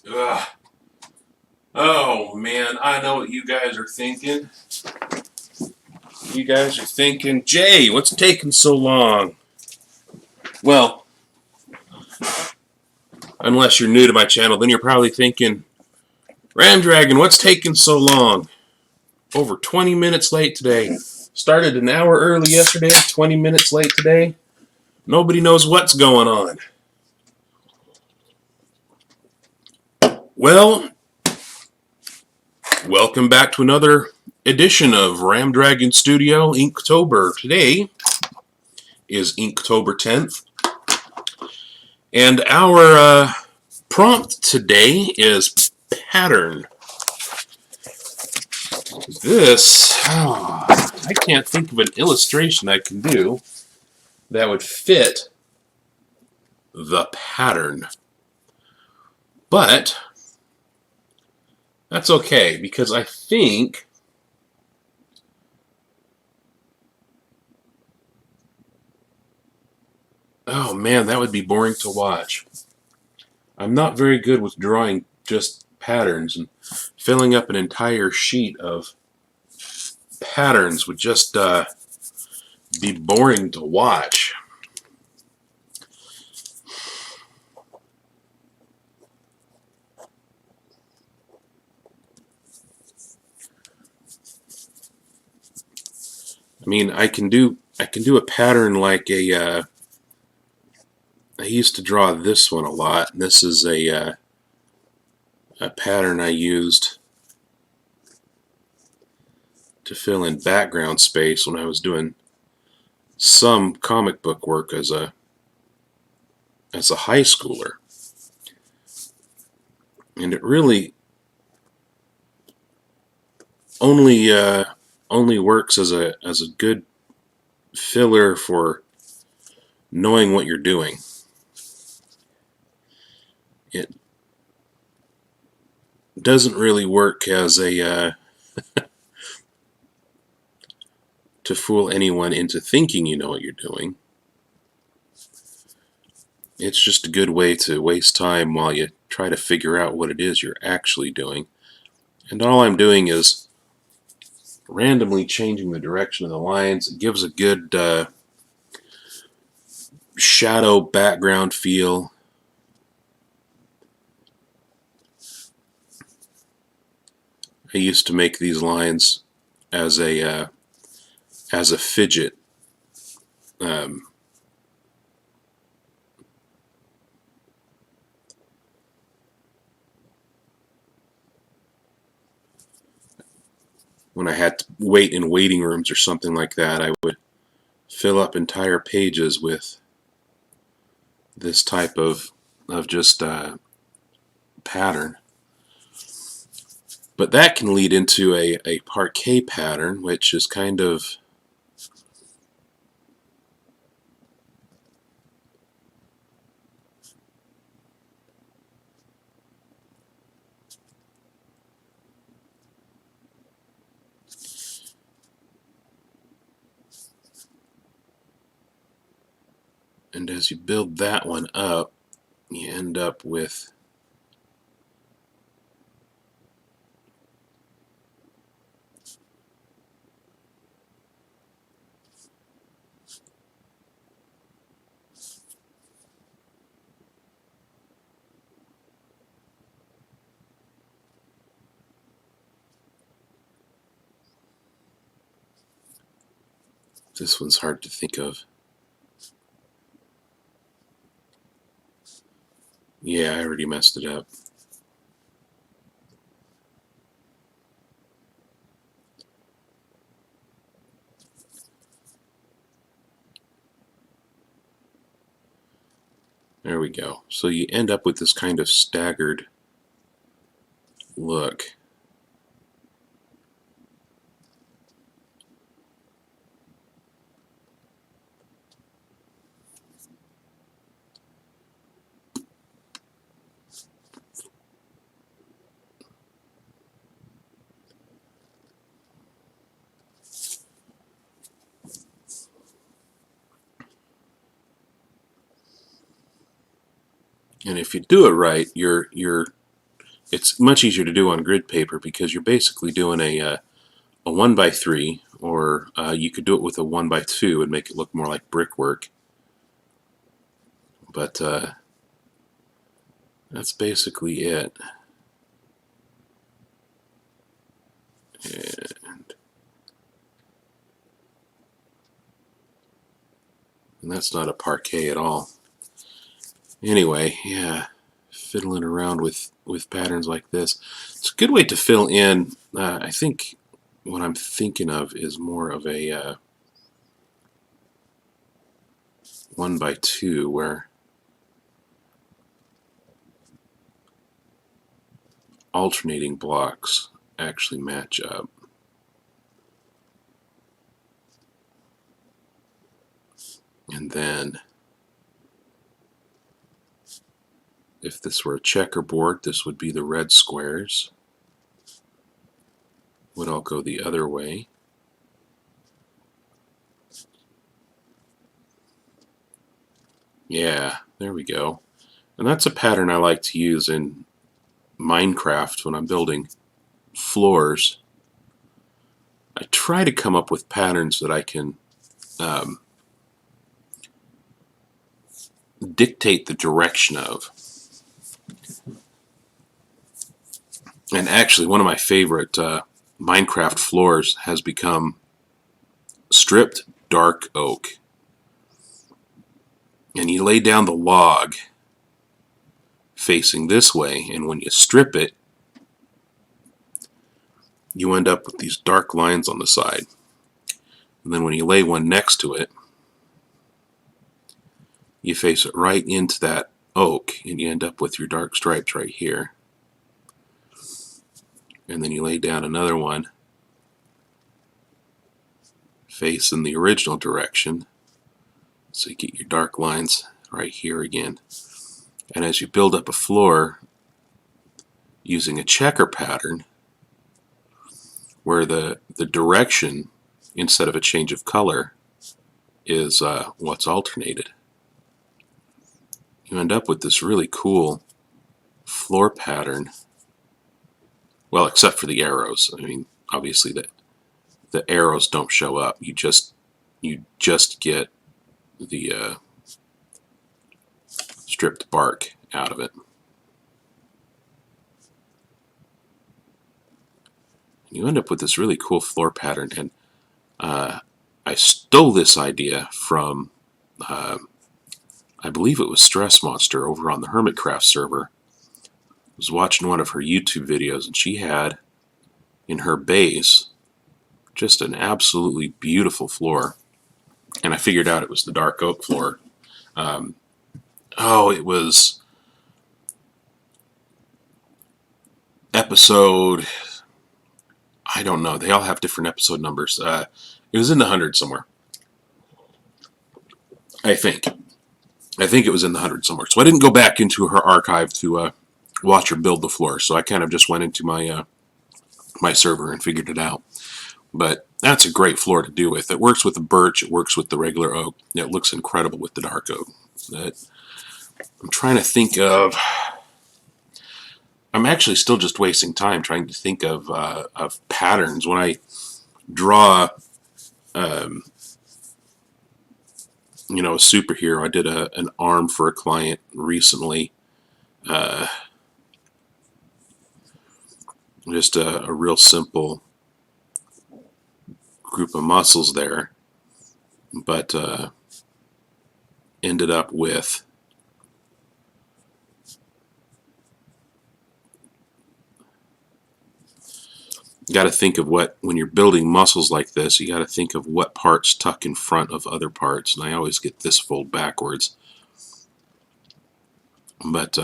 Ugh. Oh man, I know what you guys are thinking. You guys are thinking, Jay, what's taking so long? Well, unless you're new to my channel, then you're probably thinking, RamDragon, what's taking so long? Over 20 minutes late today. Started an hour early yesterday, 20 minutes late today. Nobody knows what's going on. Well, welcome back to another edition of RamDragon Studio Inktober. Today is Inktober 10th, and our prompt today is pattern. I can't think of an illustration I can do that would fit the pattern. But that's okay, because I think oh man, that would be boring to watch. I'm not very good with drawing just patterns, and filling up an entire sheet of patterns would just be boring to watch. I mean, I can do a pattern like a. I used to draw this one a lot. This is a pattern I used to fill in background space when I was doing some comic book work as a high schooler, and it really only works as a good filler for knowing what you're doing. It doesn't really work as a to fool anyone into thinking you know what you're doing. It's just a good way to waste time while you try to figure out what it is you're actually doing. And all I'm doing is randomly changing the direction of the lines. It gives a good shadow background feel. I used to make these lines as a fidget. When I had to wait in waiting rooms or something like that, I would fill up entire pages with this type of just pattern. But that can lead into a parquet pattern, which is kind of and as you build that one up, you end up with this one's hard to think of. Yeah, I already messed it up. There we go. So you end up with this kind of staggered look. And if you do it right, your It's much easier to do on grid paper because you're basically doing a 1x3, or you could do it with a 1x2 and make it look more like brickwork. But that's basically it. And that's not a parquet at all. Anyway, yeah, fiddling around with patterns like this. It's a good way to fill in. I think what I'm thinking of is more of a 1x2 where alternating blocks actually match up. And then if this were a checkerboard, this would be the red squares. Would all go the other way. Yeah, there we go. And that's a pattern I like to use in Minecraft when I'm building floors. I try to come up with patterns that I can dictate the direction of. And actually, one of my favorite Minecraft floors has become stripped dark oak. And you lay down the log facing this way, and when you strip it, you end up with these dark lines on the side. And then when you lay one next to it, you face it right into that oak, and you end up with your dark stripes right here. And then you lay down another one facing the original direction, so you get your dark lines right here again. And as you build up a floor using a checker pattern, where the direction, instead of a change of color, is what's alternated, you end up with this really cool floor pattern. Well, except for the arrows. I mean, obviously the arrows don't show up. You just get the stripped bark out of it. You end up with this really cool floor pattern. And I stole this idea from, I believe it was Stress Monster over on the Hermitcraft server. I was watching one of her YouTube videos, and she had in her base just an absolutely beautiful floor. And I figured out it was the dark oak floor. It was episode, I don't know, they all have different episode numbers. It was in the 100s somewhere. I think it was in the 100s somewhere. So I didn't go back into her archive to watch her build the floor. So I kind of just went into my my server and figured it out. But that's a great floor to do with. It works with the birch. It works with the regular oak. It looks incredible with the dark oak. I'm trying to think of. I'm actually still just wasting time trying to think of patterns when I draw. A superhero. I did an arm for a client recently. Just a real simple group of muscles there, but ended up with you got to think of what, when you're building muscles like this, you got to think of what parts tuck in front of other parts. And I always get this fold backwards. But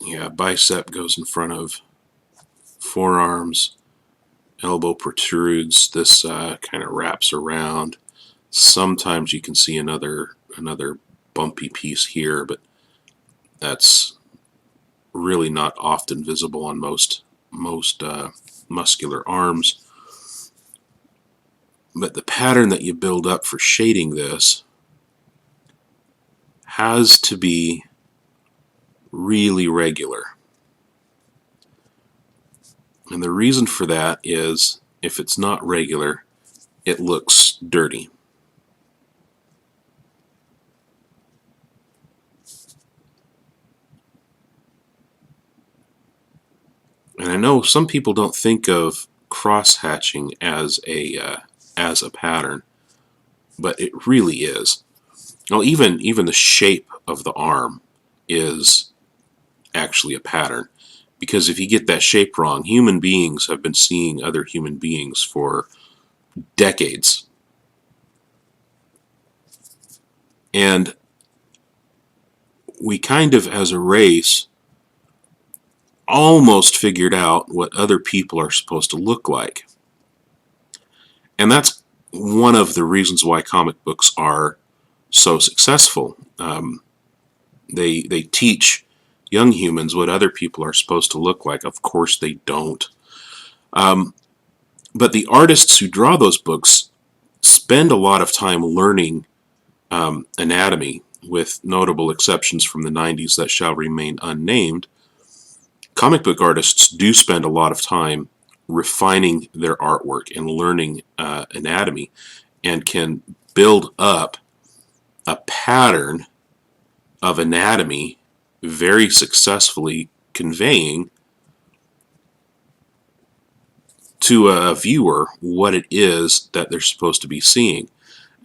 yeah, bicep goes in front of forearms, elbow protrudes, this kind of wraps around. Sometimes you can see another bumpy piece here, but that's really not often visible on most muscular arms. But the pattern that you build up for shading this has to be really regular. And the reason for that is if it's not regular, it looks dirty. And I know some people don't think of cross-hatching as a pattern, but it really is. Well, even the shape of the arm is actually a pattern, because if you get that shape wrong, human beings have been seeing other human beings for decades. And we kind of, as a race, almost figured out what other people are supposed to look like. And that's one of the reasons why comic books are so successful. They teach young humans what other people are supposed to look like. Of course they don't. But the artists who draw those books spend a lot of time learning anatomy, with notable exceptions from the 90s that shall remain unnamed. Comic book artists do spend a lot of time refining their artwork and learning anatomy, and can build up a pattern of anatomy very successfully, conveying to a viewer what it is that they're supposed to be seeing.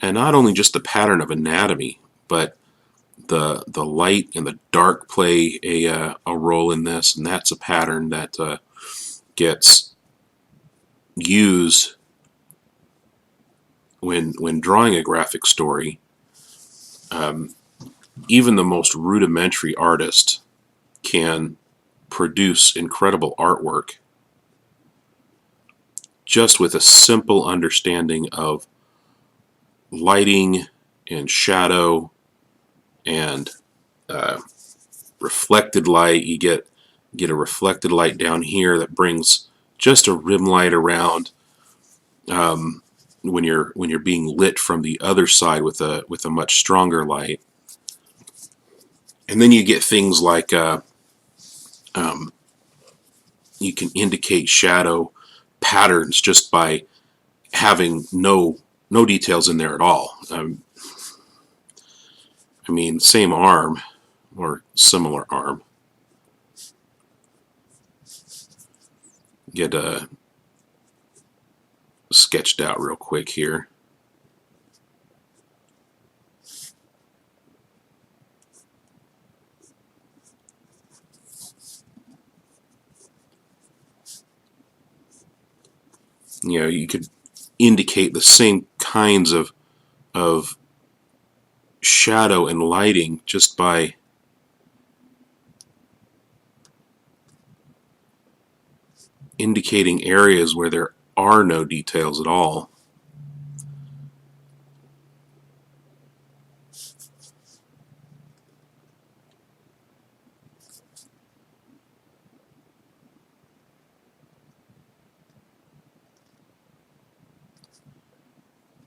And not only just the pattern of anatomy, but the light and the dark play a role in this, and that's a pattern that gets used when drawing a graphic story. Even the most rudimentary artist can produce incredible artwork just with a simple understanding of lighting and shadow and reflected light. You get a reflected light down here that brings just a rim light around when you're being lit from the other side with a much stronger light. And then you get things like you can indicate shadow patterns just by having no details in there at all. I mean, same arm or similar arm. Get sketched out real quick here. You know, you could indicate the same kinds of shadow and lighting just by indicating areas where there are no details at all.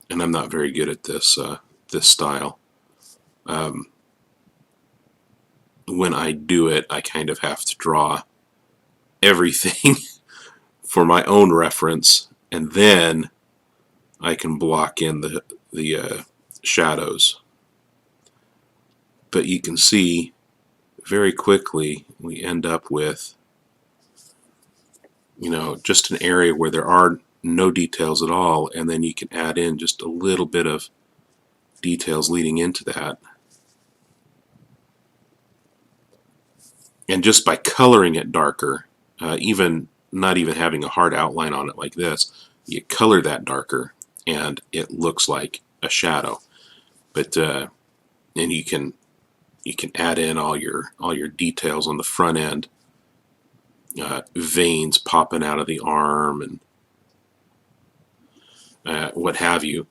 And I'm not very good at this this style. When I do it, I kind of have to draw everything for my own reference, and then I can block in the shadows. But you can see very quickly we end up with, you know, just an area where there are no details at all, and then you can add in just a little bit of details leading into that. And just by coloring it darker, even not even having a hard outline on it like this, you color that darker and it looks like a shadow. But and you can add in all your details on the front end, veins popping out of the arm and what have you.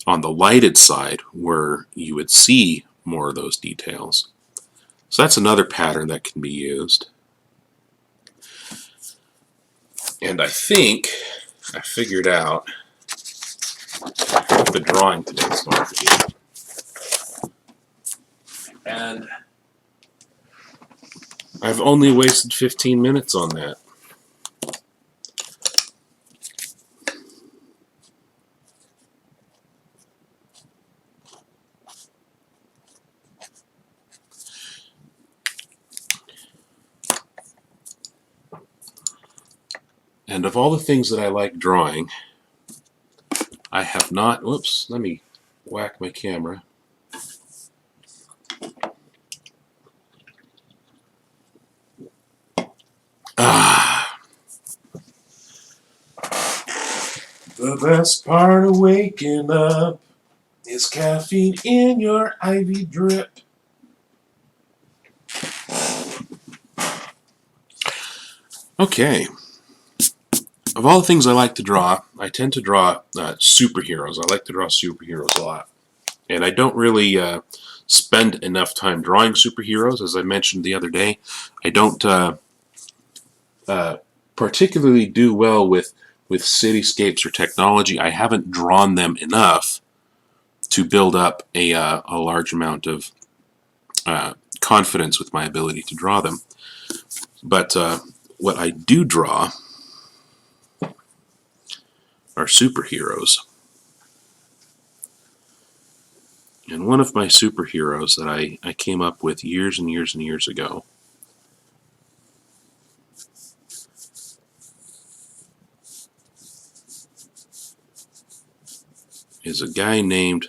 On the lighted side, where you would see more of those details. So that's another pattern that can be used. And I think I figured out the drawing today's going to be. And I've only wasted 15 minutes on that. And of all the things that I like drawing, I have not... Whoops, let me whack my camera. Ah, the best part of waking up is caffeine in your IV drip. Okay. Of all the things I like to draw, I tend to draw superheroes. I like to draw superheroes a lot. And I don't really spend enough time drawing superheroes. As I mentioned the other day, I don't particularly do well with cityscapes or technology. I haven't drawn them enough to build up a large amount of confidence with my ability to draw them. But what I do draw are superheroes. And one of my superheroes that I came up with years and years and years ago is a guy named,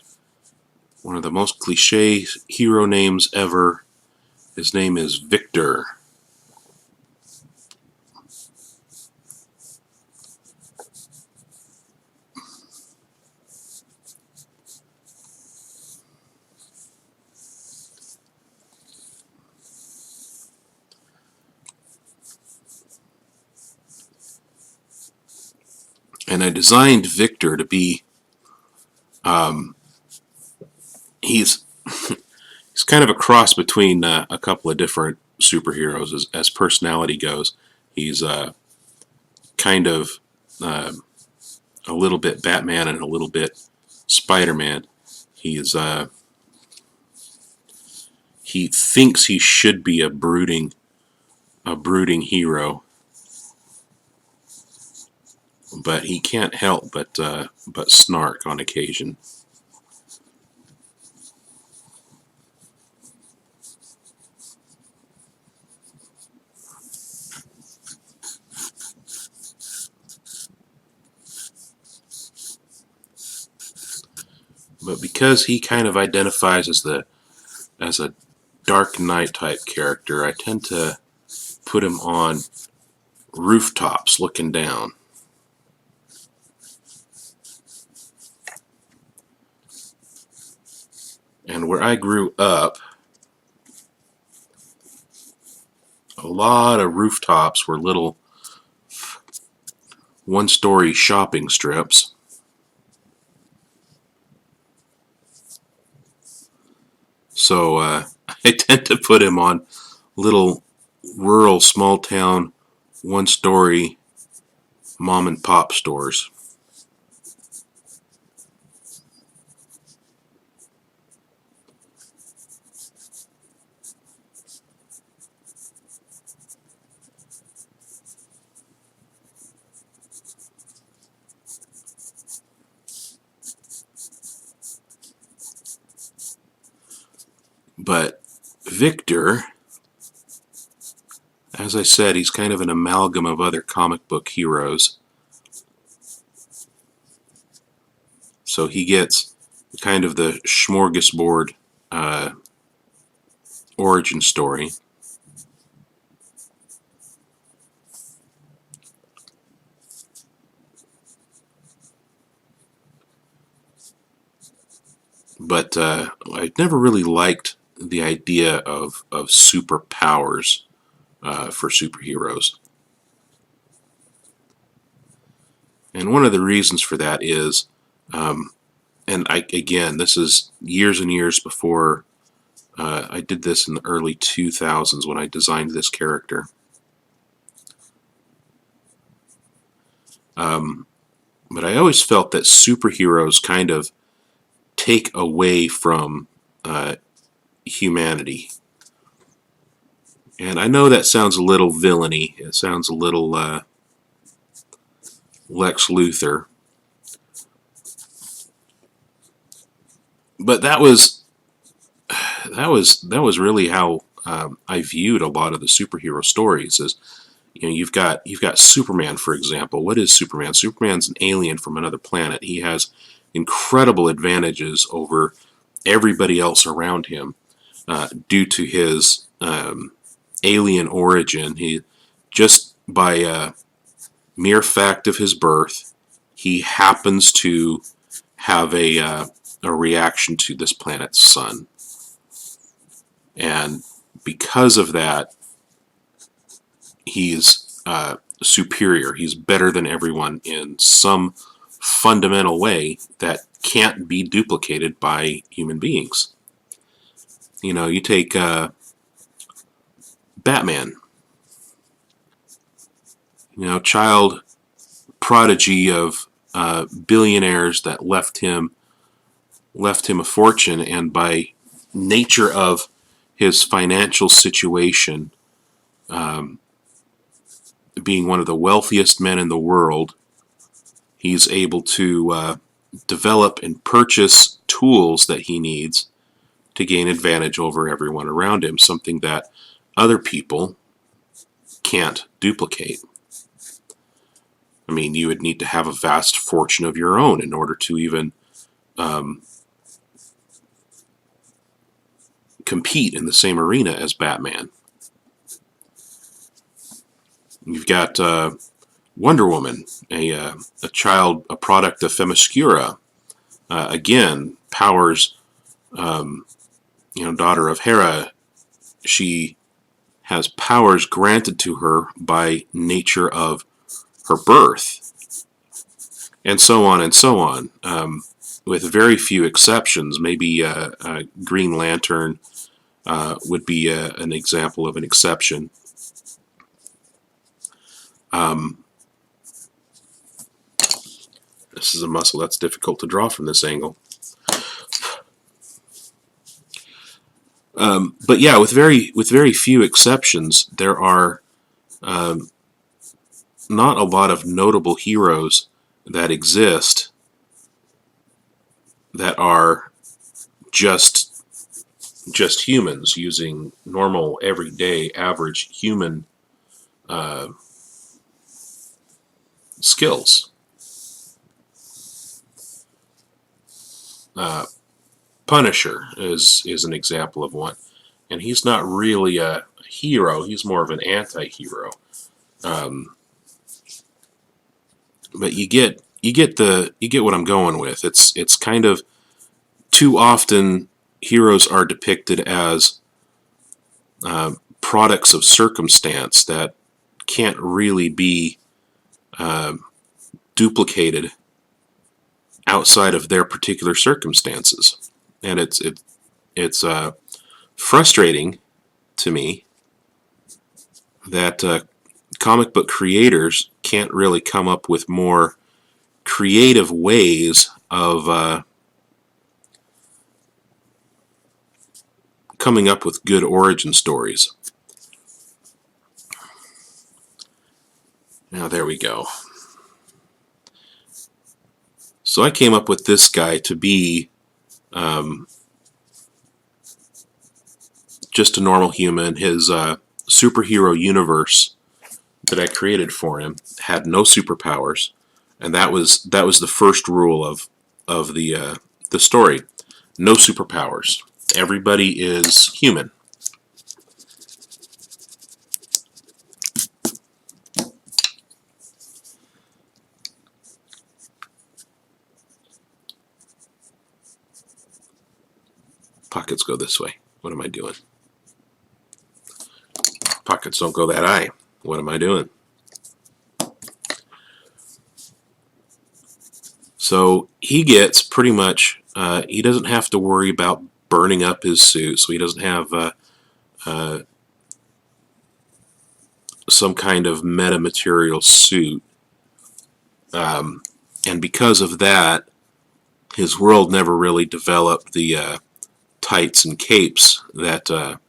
one of the most cliche hero names ever. His name is Victor. And I designed Victor to be, he's he's kind of a cross between a couple of different superheroes as personality goes. He's kind of uh, a little bit Batman and a little bit Spider-Man. He's he thinks he should be a brooding hero, but he can't help but snark on occasion. But because he kind of identifies as a Dark Knight type character, I tend to put him on rooftops looking down. And where I grew up, a lot of rooftops were little one-story shopping strips. So I tend to put him on little rural, small-town, one-story mom-and-pop stores. But Victor, as I said, he's kind of an amalgam of other comic book heroes. So he gets kind of the smorgasbord origin story. But I never really liked the idea of superpowers for superheroes. And one of the reasons for that is, and again, this is years and years before I did this in the early 2000s when I designed this character. But I always felt that superheroes kind of take away from humanity. And I know that sounds a little villainy. It sounds a little Lex Luthor. But that was really how I viewed a lot of the superhero stories. Is, you know, you've got Superman, for example. What is Superman? Superman's an alien from another planet. He has incredible advantages over everybody else around him due to his alien origin. He, just by mere fact of his birth, he happens to have a reaction to this planet's sun. And because of that, he's superior. He's better than everyone in some fundamental way that can't be duplicated by human beings. You know, you take Batman, you know, child prodigy of billionaires that left him a fortune, and by nature of his financial situation, being one of the wealthiest men in the world, he's able to develop and purchase tools that he needs to gain advantage over everyone around him, something that other people can't duplicate. I mean, you would need to have a vast fortune of your own in order to even compete in the same arena as Batman. You've got Wonder Woman, a product of Themyscira. Again, powers, daughter of Hera. She has powers granted to her by nature of her birth, and so on and so on. With very few exceptions, maybe Green Lantern would be an example of an exception. This is a muscle that's difficult to draw from this angle. But yeah, with very few exceptions, there are not a lot of notable heroes that exist that are just humans using normal, everyday, average human skills. Punisher is an example of one, and he's not really a hero. He's more of an anti-hero. But you get what I'm going with. It's kind of, too often heroes are depicted as products of circumstance that can't really be duplicated outside of their particular circumstances, and it's frustrating to me that comic book creators can't really come up with more creative ways of coming up with good origin stories. Now there we go. So I came up with this guy to be just a normal human. His superhero universe that I created for him had no superpowers, and that was the first rule of the story. No superpowers. Everybody is human. Pockets go this way. What am I doing? Pockets don't go that high. What am I doing? So he gets pretty much, he doesn't have to worry about burning up his suit, so he doesn't have some kind of metamaterial suit. And because of that, his world never really developed the tights and capes that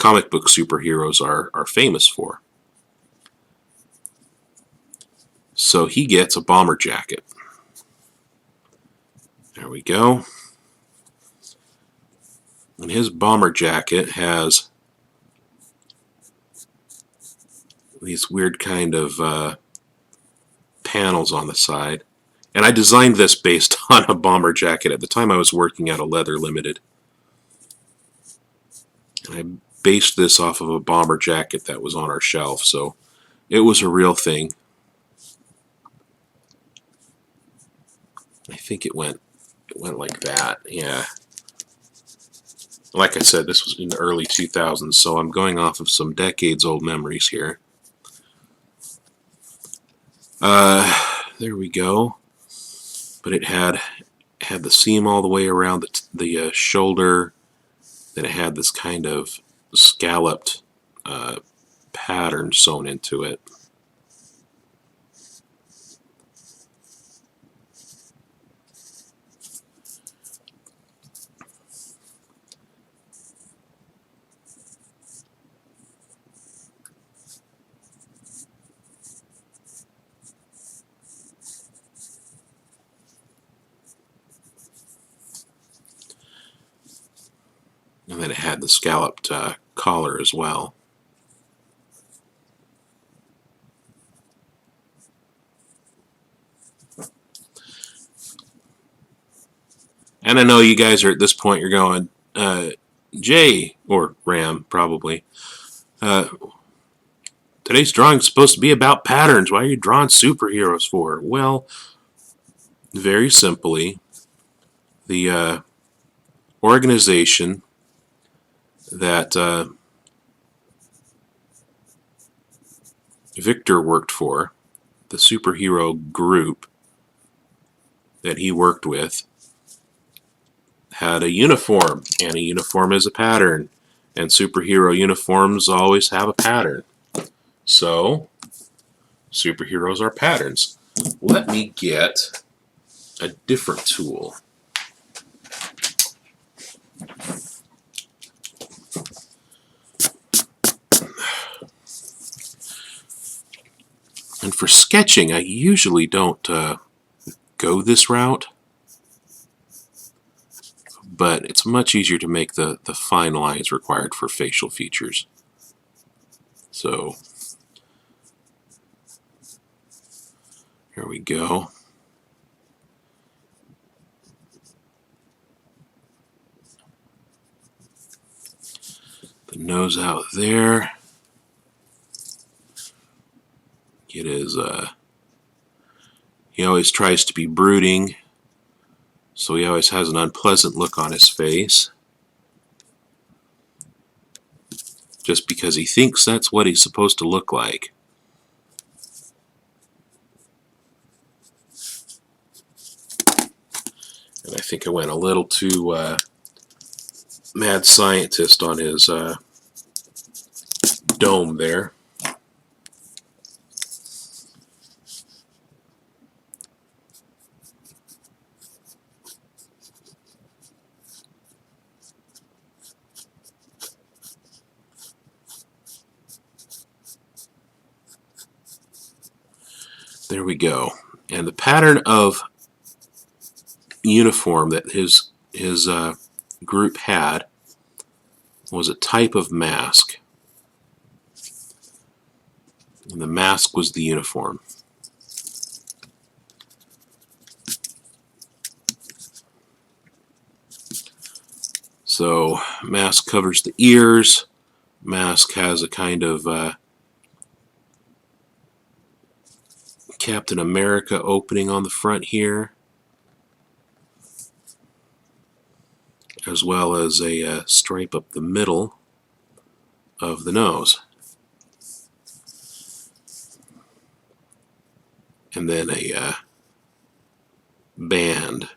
comic book superheroes are famous for. So he gets a bomber jacket. There we go. And his bomber jacket has these weird kind of panels on the side. And I designed this based on a bomber jacket. At the time I was working at a Leather Limited. And I based this off of a bomber jacket that was on our shelf. So it was a real thing. I think it went like that. Yeah. Like I said, this was in the early 2000s, so I'm going off of some decades old memories here. There we go. But it had the seam all the way around the shoulder. Then it had this kind of scalloped pattern sewn into it. And then it had the scalloped collar as well. And I know you guys are at this point, you're going, Jay, or Ram, probably. Today's drawing is supposed to be about patterns. Why are you drawing superheroes for? Well, very simply, the organization that Victor worked for, the superhero group that he worked with, had a uniform, and a uniform is a pattern, and superhero uniforms always have a pattern. So, superheroes are patterns. Let me get a different tool. And for sketching, I usually don't go this route, but it's much easier to make the fine lines required for facial features. So, here we go. The nose out there. It is, he always tries to be brooding, so he always has an unpleasant look on his face. Just because he thinks that's what he's supposed to look like. And I think I went a little too mad scientist on his dome there. There we go. And the pattern of uniform that his group had was a type of mask. And the mask was the uniform. So, mask covers the ears. Mask has a kind of Captain America opening on the front here, as well as a stripe up the middle of the nose. And then a band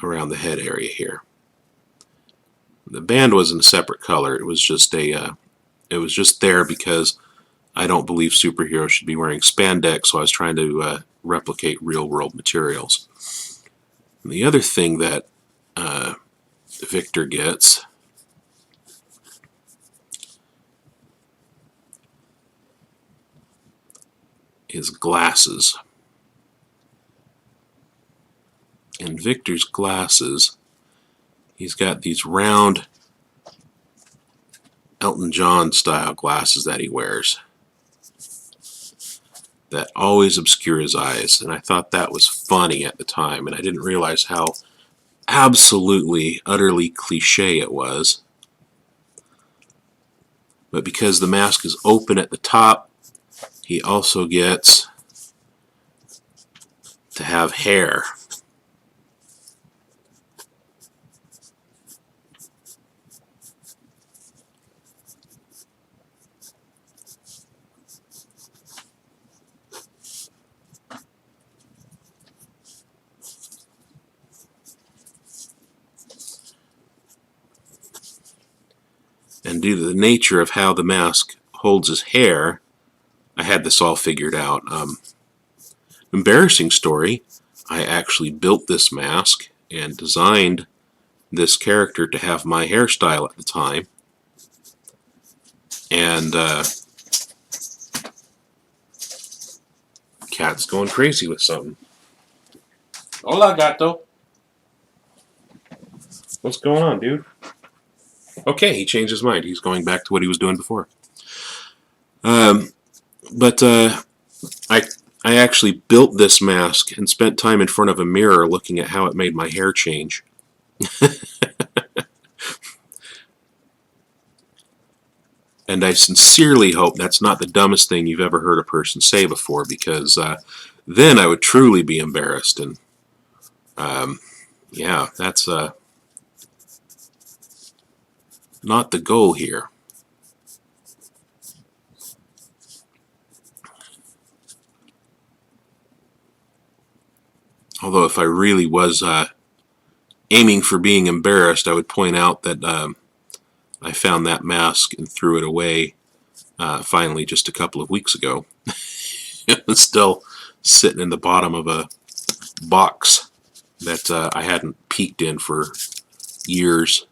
around the head area here. The band wasn't a separate color. It was just there because I don't believe superheroes should be wearing spandex, so I was trying to replicate real-world materials. And the other thing that Victor gets his glasses. And Victor's glasses, he's got these round Elton John style glasses that he wears that always obscure his eyes, and I thought that was funny at the time, and I didn't realize how absolutely, utterly cliche it was. But because the mask is open at the top, he also gets to have hair. And due to the nature of how the mask holds his hair, I had this all figured out. Embarrassing story, I actually built this mask and designed this character to have my hairstyle at the time. And cat's going crazy with something. Hola, gato. What's going on, dude? Okay, he changed his mind. He's going back to what he was doing before. But I actually built this mask and spent time in front of a mirror looking at how it made my hair change. And I sincerely hope that's not the dumbest thing you've ever heard a person say before, because then I would truly be embarrassed. And yeah, that's not the goal here. Although if I really was aiming for being embarrassed, I would point out that I found that mask and threw it away finally just a couple of weeks ago. It was still sitting in the bottom of a box that I hadn't peeked in for years.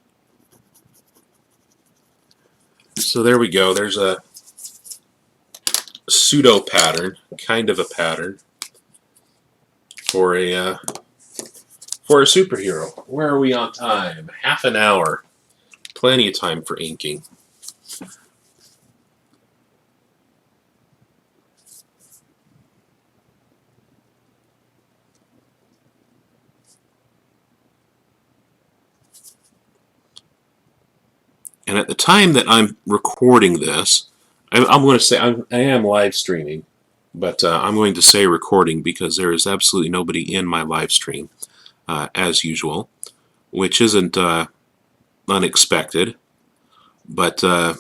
So there we go. There's a pseudo pattern, kind of a pattern for a superhero. Where are we on time? Half an hour. Plenty of time for inking. And at the time that I'm recording this, I'm going to say I am live streaming, but I'm going to say recording because there is absolutely nobody in my live stream, as usual, which isn't unexpected. But at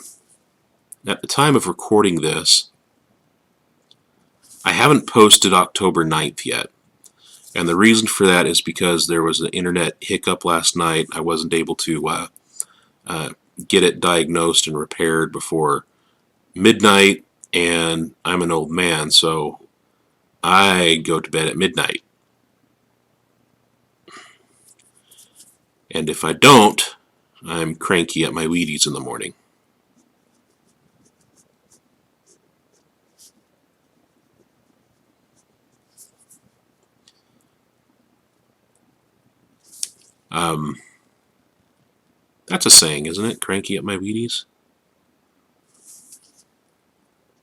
the time of recording this, I haven't posted October 9th yet. And the reason for that is because there was an internet hiccup last night. I wasn't able to get it diagnosed and repaired before midnight, and I'm an old man, so I go to bed at midnight. And if I don't, I'm cranky at my Wheaties in the morning. That's a saying, isn't it? Cranky at my Wheaties?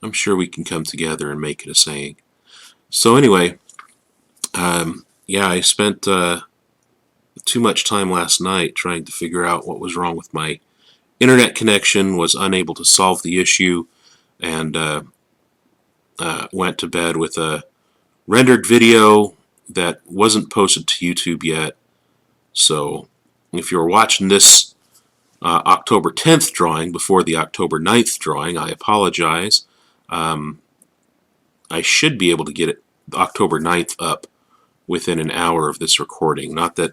I'm sure we can come together and make it a saying. So anyway, yeah, I spent too much time last night trying to figure out what was wrong with my internet connection, was unable to solve the issue, and went to bed with a rendered video that wasn't posted to YouTube yet. So if you're watching this October 10th drawing before the October 9th drawing, I apologize. I should be able to get it October 9th up within an hour of this recording. Not that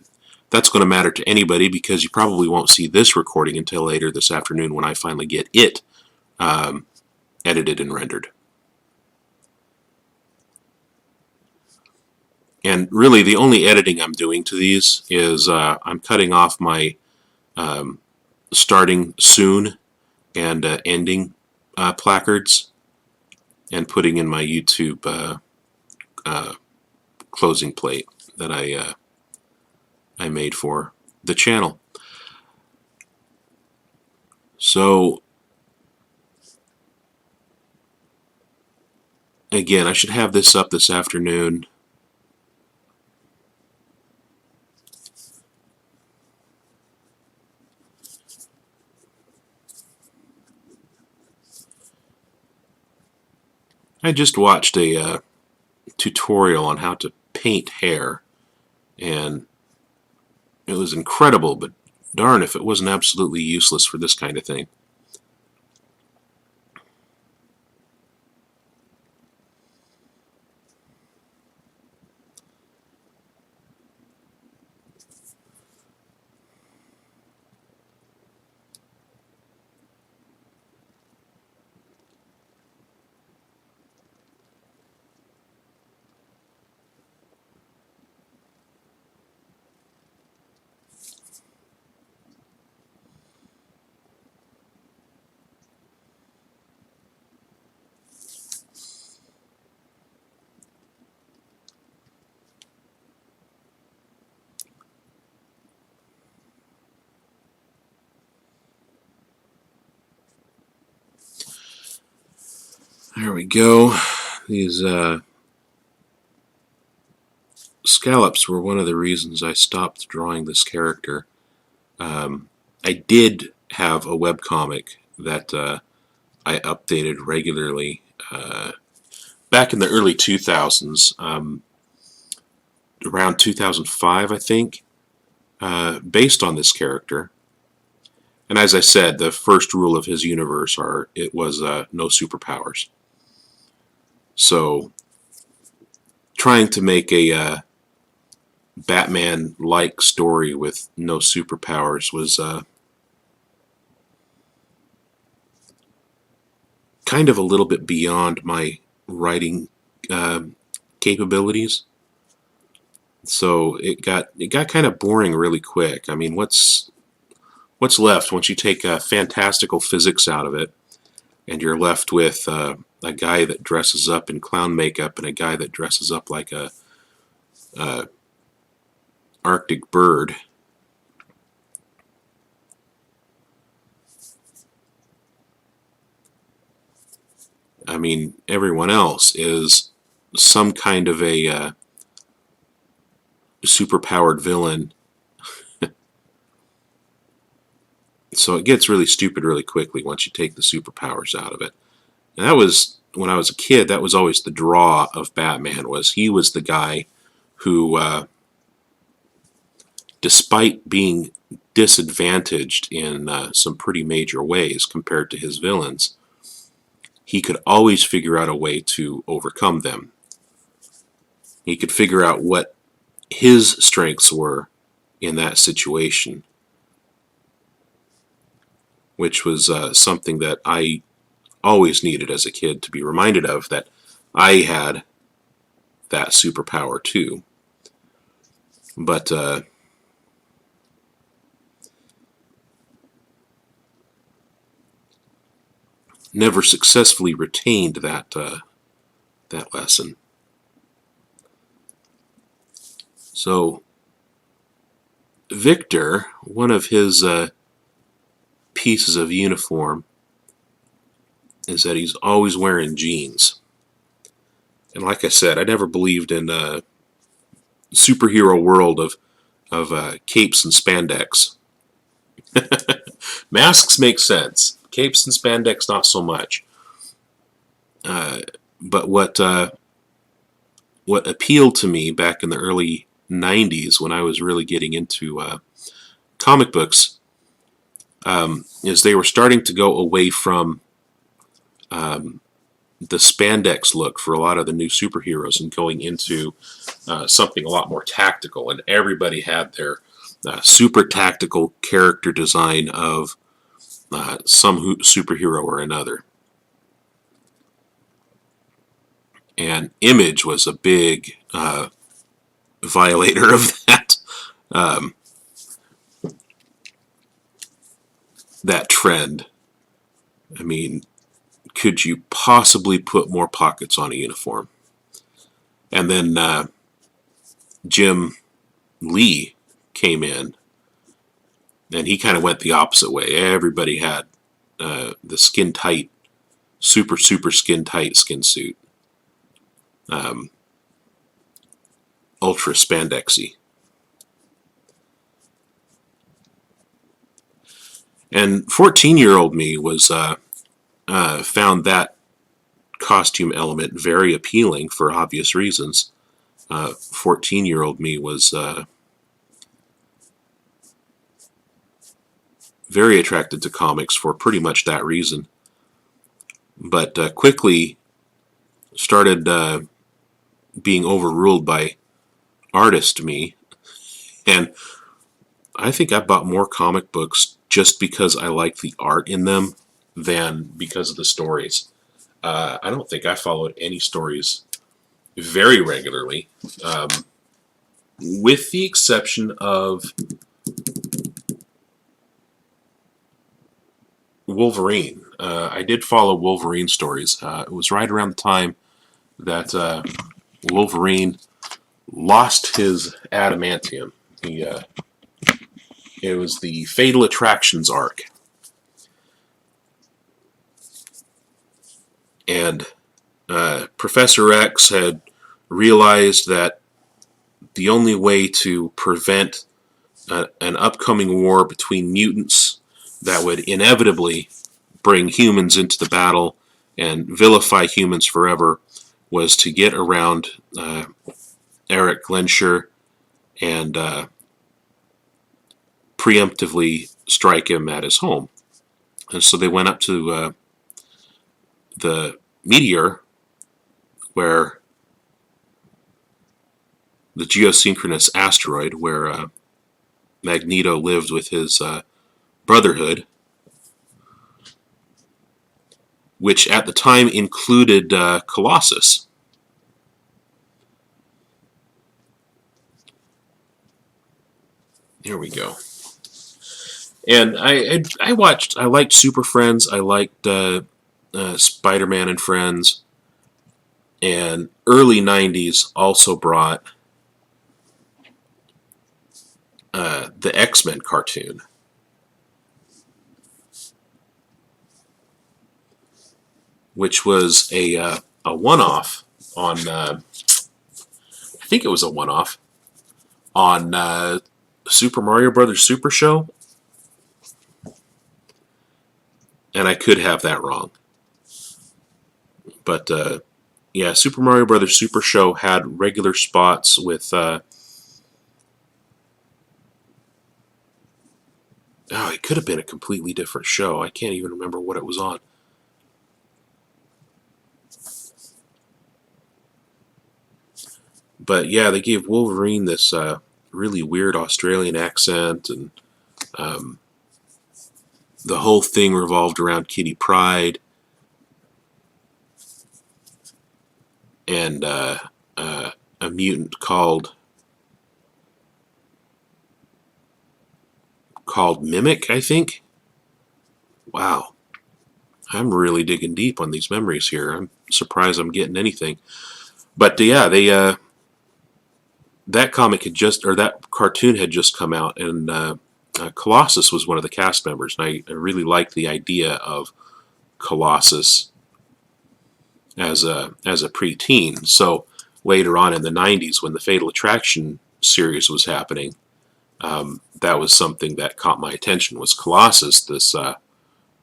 that's going to matter to anybody, because you probably won't see this recording until later this afternoon when I finally get it edited and rendered. And really the only editing I'm doing to these is I'm cutting off my starting soon and ending placards and putting in my YouTube closing plate that I made for the channel. So again, I should have this up this afternoon. I just watched a tutorial on how to paint hair, and it was incredible, but darn if it wasn't absolutely useless for this kind of thing. There we go. These scallops were one of the reasons I stopped drawing this character. I did have a webcomic that I updated regularly back in the early 2000s, around 2005, I think, based on this character. And as I said, the first rule of his universe was no superpowers. So trying to make a Batman-like story with no superpowers was kind of a little bit beyond my writing capabilities. So it got kind of boring really quick. I mean, what's left once you take fantastical physics out of it, and you're left with a guy that dresses up in clown makeup and a guy that dresses up like a Arctic bird. I mean, everyone else is some kind of a superpowered villain. So it gets really stupid really quickly once you take the superpowers out of it. And that was, when I was a kid, that was always the draw of Batman, was he was the guy who, despite being disadvantaged in some pretty major ways compared to his villains, he could always figure out a way to overcome them. He could figure out what his strengths were in that situation, which was something that I always needed as a kid to be reminded of, that I had that superpower too. But never successfully retained that lesson. So Victor, one of his pieces of uniform is that he's always wearing jeans. And like I said, I never believed in a superhero world of capes and spandex. Masks make sense. Capes and spandex, not so much. But what appealed to me back in the early 90s, when I was really getting into comic books, is they were starting to go away from the spandex look for a lot of the new superheroes and going into something a lot more tactical. And everybody had their super tactical character design of some superhero or another. And Image was a big violator of that that trend. I mean, could you possibly put more pockets on a uniform? And then Jim Lee came in, and he kind of went the opposite way. Everybody had the skin tight, super skin tight skin suit, ultra spandexy. And 14-year-old me was found that costume element very appealing for obvious reasons. 14-year-old me was very attracted to comics for pretty much that reason, but quickly started being overruled by artist me, and I think I bought more comic books just because I like the art in them than because of the stories. I don't think I followed any stories very regularly, with the exception of Wolverine. I did follow Wolverine stories. It was right around the time that Wolverine lost his adamantium. It was the Fatal Attractions arc. And Professor X had realized that the only way to prevent an upcoming war between mutants that would inevitably bring humans into the battle and vilify humans forever was to get around Eric Lenscher and preemptively strike him at his home. And so they went up to the meteor where the geosynchronous asteroid where Magneto lived with his Brotherhood, which at the time included Colossus. Here we go. And I liked Super Friends. I liked Spider-Man and Friends. And early 90s also brought the X-Men cartoon. Which was a one-off on, I think it was a one-off on Super Mario Brothers Super Show. And I could have that wrong. But yeah, Super Mario Brothers Super Show had regular spots with oh, it could have been a completely different show. I can't even remember what it was on. But yeah, they gave Wolverine this really weird Australian accent, and the whole thing revolved around Kitty Pryde and a mutant called Mimic, I think. Wow. I'm really digging deep on these memories here. I'm surprised I'm getting anything. But yeah, they that comic had just, or that cartoon had just come out, and Colossus was one of the cast members, and I really liked the idea of Colossus as a preteen. So later on in the 90s, when the Fatal Attraction series was happening, that was something that caught my attention, was Colossus, this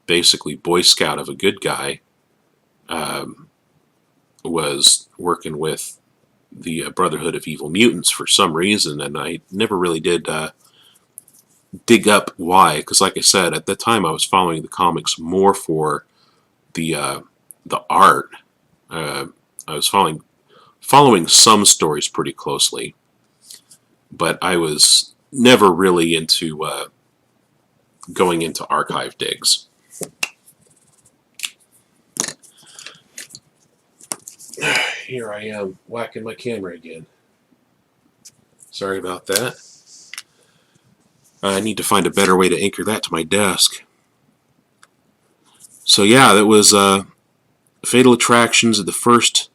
basically Boy Scout of a good guy, was working with the Brotherhood of Evil Mutants for some reason, and I never really did dig up why, because like I said, at the time I was following the comics more for the art. I was following some stories pretty closely, but I was never really into going into archive digs. Here I am, whacking my camera again. Sorry about that. I need to find a better way to anchor that to my desk. So yeah, that was Fatal Attractions, the first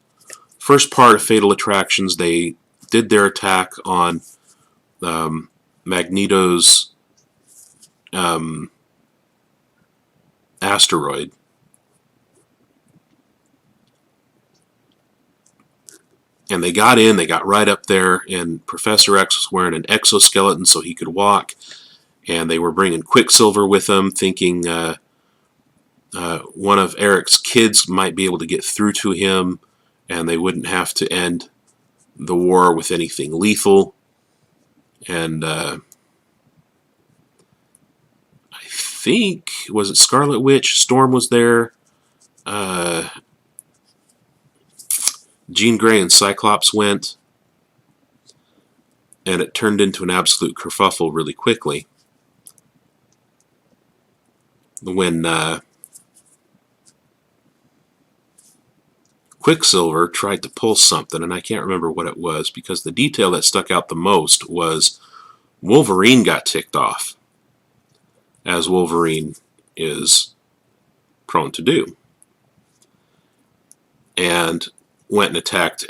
first part of Fatal Attractions, they did their attack on Magneto's asteroid. And they got in, they got right up there, and Professor X was wearing an exoskeleton so he could walk. And they were bringing Quicksilver with them, thinking one of Eric's kids might be able to get through to him, and they wouldn't have to end the war with anything lethal. And I think, was it Scarlet Witch? Storm was there. Jean Grey and Cyclops went, and it turned into an absolute kerfuffle really quickly. When Quicksilver tried to pull something, and I can't remember what it was, because the detail that stuck out the most was Wolverine got ticked off, as Wolverine is prone to do, and went and attacked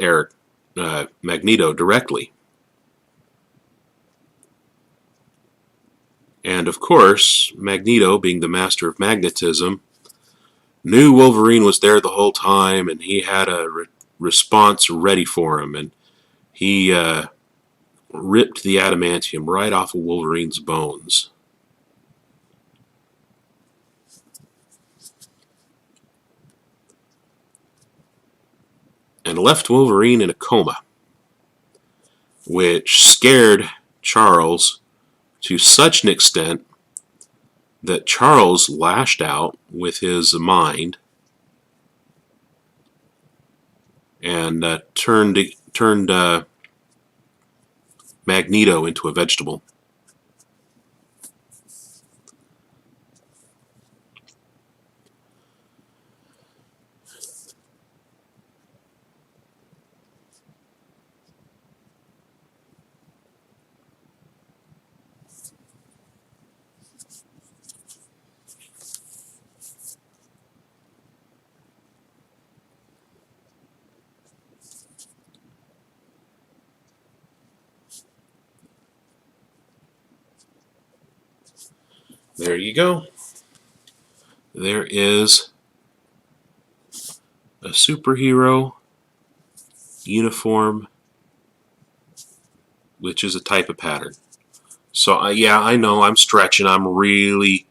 Magneto directly. And of course, Magneto, being the master of magnetism, knew Wolverine was there the whole time, and he had a response ready for him, and he ripped the adamantium right off of Wolverine's bones. And left Wolverine in a coma, which scared Charles to such an extent that Charles lashed out with his mind and turned Magneto into a vegetable. There you go. There is a superhero uniform, which is a type of pattern. So yeah, I know I'm stretching. I'm really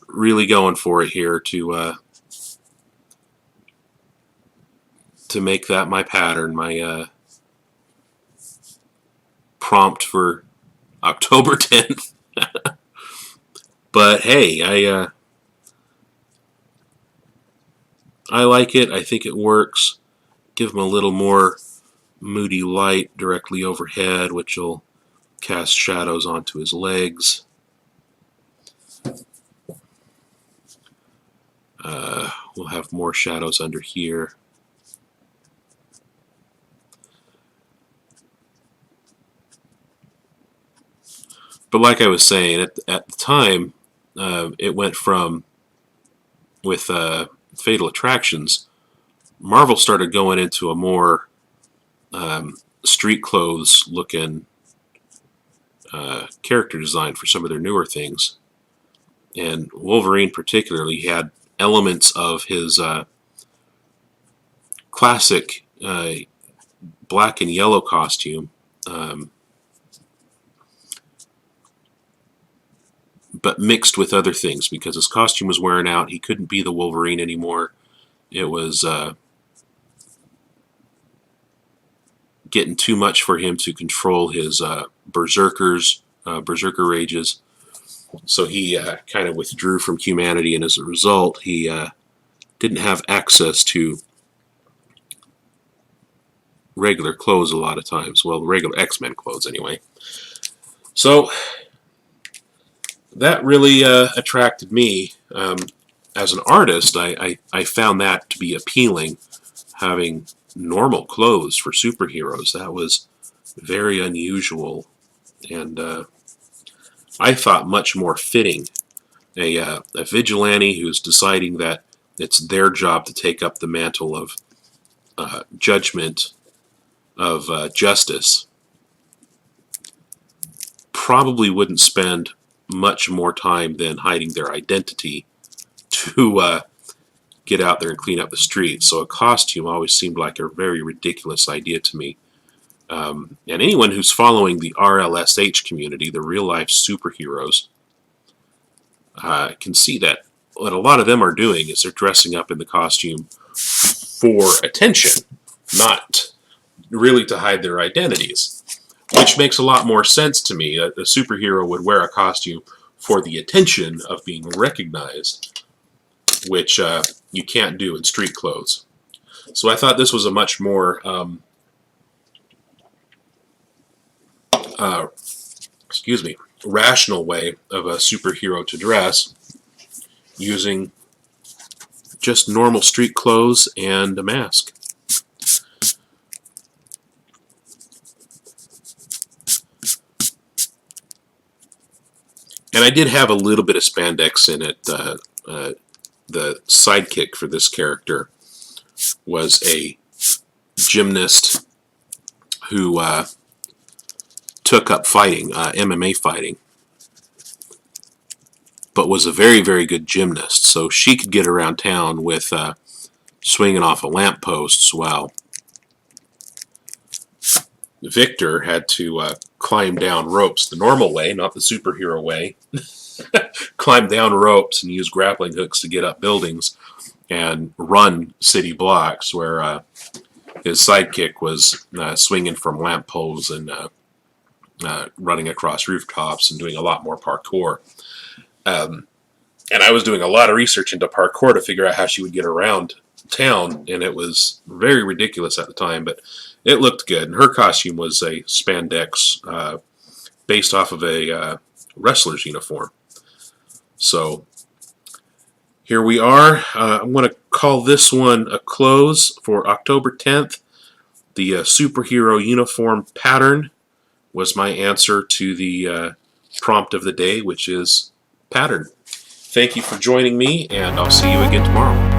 going for it here to make that my pattern, my prompt for October 10th. But hey, I like it. I think it works. Give him a little more moody light directly overhead, which will cast shadows onto his legs. We'll have more shadows under here. But like I was saying, at the time, it went from, with Fatal Attractions, Marvel started going into a more street clothes looking character design for some of their newer things. And Wolverine particularly had elements of his classic black and yellow costume, but mixed with other things, because his costume was wearing out. He couldn't be the Wolverine anymore. It was getting too much for him to control his berserker rages. So he kind of withdrew from humanity, and as a result, he didn't have access to regular clothes a lot of times. Well, regular X-Men clothes anyway. So that really attracted me. As an artist, I found that to be appealing, having normal clothes for superheroes. That was very unusual, and I thought much more fitting. A vigilante who's deciding that it's their job to take up the mantle of judgment of justice probably wouldn't spend much more time than hiding their identity to get out there and clean up the streets. So a costume always seemed like a very ridiculous idea to me. And anyone who's following the RLSH community, the real-life superheroes, can see that what a lot of them are doing is they're dressing up in the costume for attention, not really to hide their identities, which makes a lot more sense to me. A superhero would wear a costume for the attention of being recognized, which you can't do in street clothes. So I thought this was a much more rational way of a superhero to dress, using just normal street clothes and a mask. And I did have a little bit of spandex in it. The sidekick for this character was a gymnast who took up fighting, MMA fighting, but was a very, very good gymnast. So she could get around town with swinging off of lampposts while Victor had to climb down ropes the normal way, not the superhero way. Climb down ropes and use grappling hooks to get up buildings and run city blocks, where his sidekick was swinging from lampposts and running across rooftops and doing a lot more parkour. And I was doing a lot of research into parkour to figure out how she would get around town, and it was very ridiculous at the time, but it looked good. And her costume was a spandex based off of a wrestler's uniform. So here we are. I'm going to call this one a close for October 10th. The superhero uniform pattern was my answer to the prompt of the day, which is pattern. Thank you for joining me, and I'll see you again tomorrow.